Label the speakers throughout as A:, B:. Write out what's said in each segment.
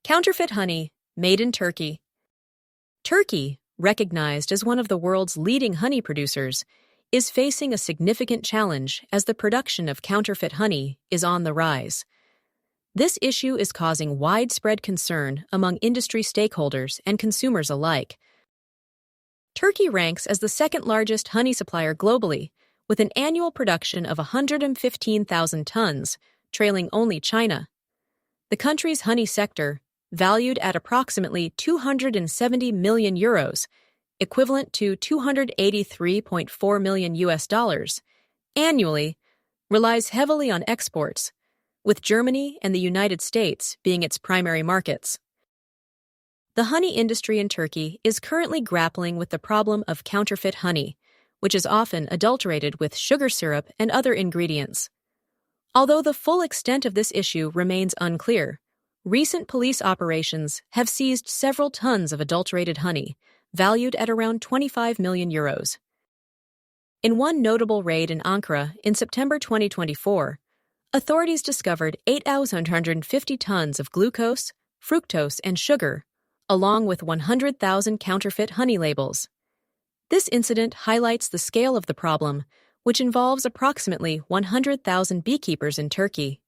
A: Counterfeit honey, made in Turkey. Turkey, recognized as one of the world's leading honey producers, is facing a significant challenge as the production of counterfeit honey is on the rise. This issue is causing widespread concern among industry stakeholders and consumers alike. Turkey ranks as the second-largest honey supplier globally, with an annual production of 115,000 tons, trailing only China. The country's honey sector, valued at approximately 270 million euros, equivalent to $283.4 million annually, relies heavily on exports, with Germany and the United States being its primary markets. The honey industry in Turkey is currently grappling with the problem of counterfeit honey, which is often adulterated with sugar syrup and other ingredients. Although the full extent of this issue remains unclear, recent police operations have seized several tons of adulterated honey, valued at around 25 million euros. In one notable raid in Ankara in September 2024, authorities discovered 8,150 tons of glucose, fructose, and sugar, along with 100,000 counterfeit honey labels. This incident highlights the scale of the problem, which involves approximately 100,000 beekeepers in Turkey.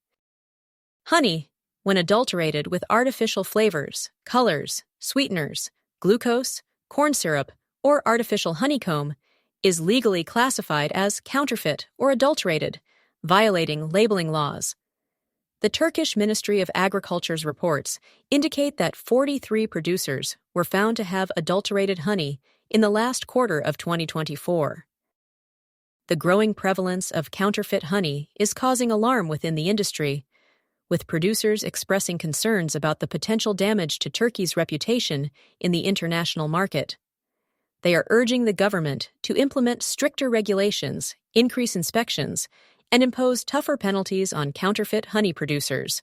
A: Honey, when adulterated with artificial flavors, colors, sweeteners, glucose, corn syrup, or artificial honeycomb, is legally classified as counterfeit or adulterated, violating labeling laws. The Turkish Ministry of Agriculture's reports indicate that 43 producers were found to have adulterated honey in the last quarter of 2024. The growing prevalence of counterfeit honey is causing alarm within the industry, with producers expressing concerns about the potential damage to Turkey's reputation in the international market. They are urging the government to implement stricter regulations, increase inspections, and impose tougher penalties on counterfeit honey producers.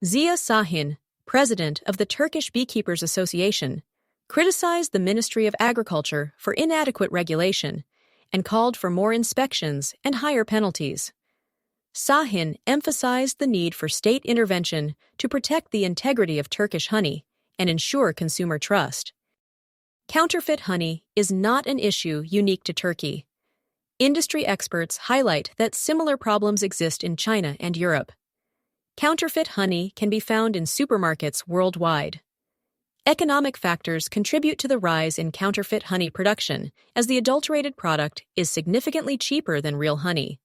A: Ziya Sahin, president of the Turkish Beekeepers Association, criticized the Ministry of Agriculture for inadequate regulation and called for more inspections and higher penalties. Sahin emphasized the need for state intervention to protect the integrity of Turkish honey and ensure consumer trust. Counterfeit honey is not an issue unique to Turkey. Industry experts highlight that similar problems exist in China and Europe. Counterfeit honey can be found in supermarkets worldwide. Economic factors contribute to the rise in counterfeit honey production, as the adulterated product is significantly cheaper than real honey.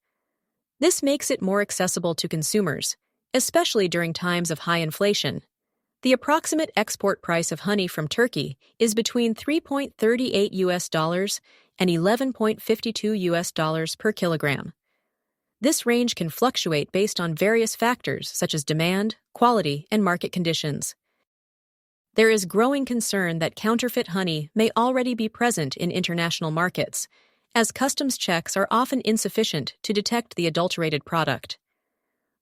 A: This makes it more accessible to consumers, especially during times of high inflation. The approximate export price of honey from Turkey is between $3.38 and $11.52 per kilogram. This range can fluctuate based on various factors such as demand, quality, and market conditions. There is growing concern that counterfeit honey may already be present in international markets, as customs checks are often insufficient to detect the adulterated product.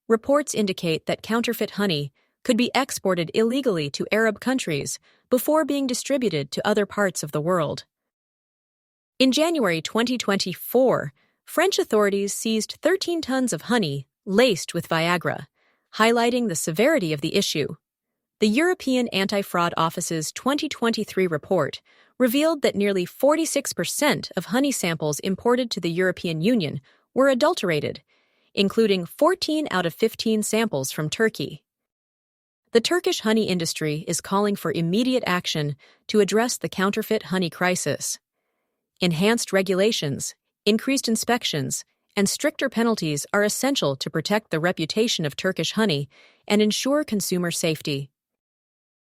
A: Reports indicate that counterfeit honey could be exported illegally to Arab countries before being distributed to other parts of the world. In January 2024, French authorities seized 13 tons of honey laced with Viagra, highlighting the severity of the issue. The European Anti-Fraud Office's 2023 report revealed that nearly 46% of honey samples imported to the European Union were adulterated, including 14 out of 15 samples from Turkey. The Turkish honey industry is calling for immediate action to address the counterfeit honey crisis. Enhanced regulations, increased inspections, and stricter penalties are essential to protect the reputation of Turkish honey and ensure consumer safety.